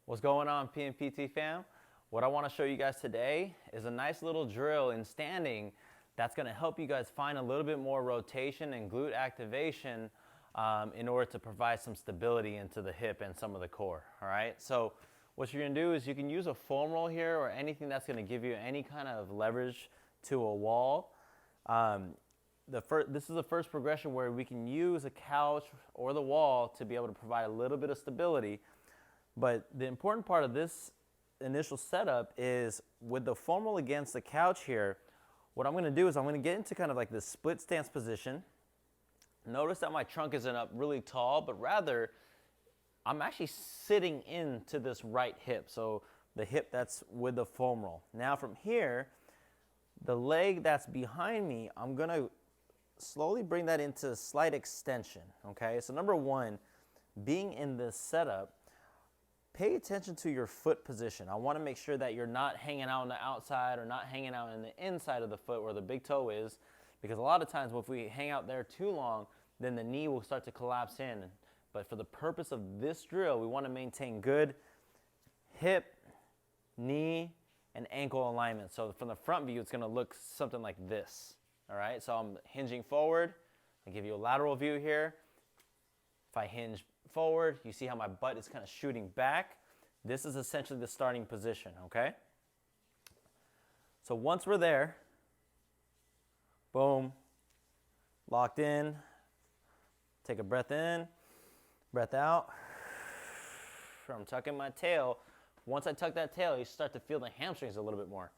What's going on, PNPT fam? What I want to show you guys today is a nice little drill in standing that's going to help you guys find a little bit more rotation and glute activation in order to provide some stability into the hip and some of the core, all right? So what you're going to do is you can use a foam roll here or anything that's going to give you any kind of leverage to a wall. This is the first progression where we can use a couch or the wall to be able to provide a little bit of stability. But the important part of this initial setup is with the foam roll against the couch here, what I'm going to do is I'm going to get into kind of like this split stance position. Notice that my trunk isn't up really tall, but rather I'm actually sitting into this right hip. So the hip that's with the foam roll. Now from here, the leg that's behind me, I'm going to slowly bring that into slight extension. Okay, so number one, being in this setup, pay attention to your foot position. I want to make sure that you're not hanging out on the outside or not hanging out in the inside of the foot where the big toe is, because a lot of times if we hang out there too long, then the knee will start to collapse in. But for the purpose of this drill, we want to maintain good hip, knee, and ankle alignment. So from the front view, it's going to look something like this. All right, so I'm hinging forward. I'll give you a lateral view here. If I hinge forward, you see how my butt is kind of shooting back. This is essentially the starting position, okay? So once we're there, boom, locked in, take a breath in, breath out. I'm tucking my tail. Once I tuck that tail, you start to feel the hamstrings a little bit more.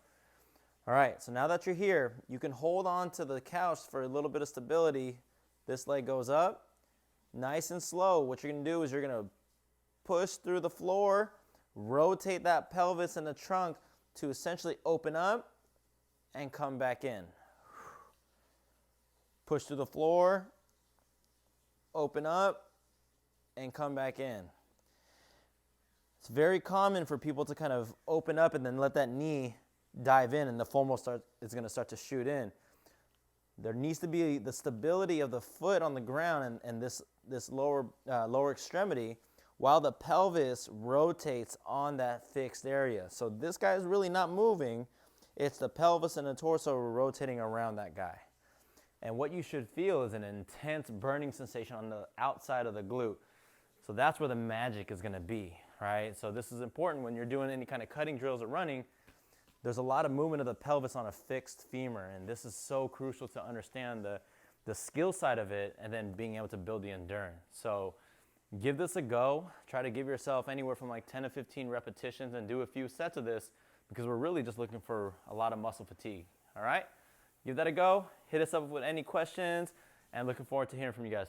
All right, so now that you're here, you can hold on to the couch for a little bit of stability. This leg goes up. Nice and slow. What you're going to do is you're going to push through the floor, rotate that pelvis and the trunk to essentially open up and come back in. Push through the floor, open up, and come back in. It's very common for people to kind of open up and then let that knee dive in, and the foam roll is going to start to shoot in. There needs to be the stability of the foot on the ground and this lower extremity while the pelvis rotates on that fixed area. So this guy is really not moving. It's the pelvis and the torso rotating around that guy. And what you should feel is an intense burning sensation on the outside of the glute. So that's where the magic is going to be, right? So this is important when you're doing any kind of cutting drills or running. There's a lot of movement of the pelvis on a fixed femur, and this is so crucial to understand the skill side of it and then being able to build the endurance. So give this a go. Try to give yourself anywhere from like 10 to 15 repetitions and do a few sets of this, because we're really just looking for a lot of muscle fatigue, all right? Give that a go. Hit us up with any questions, and looking forward to hearing from you guys.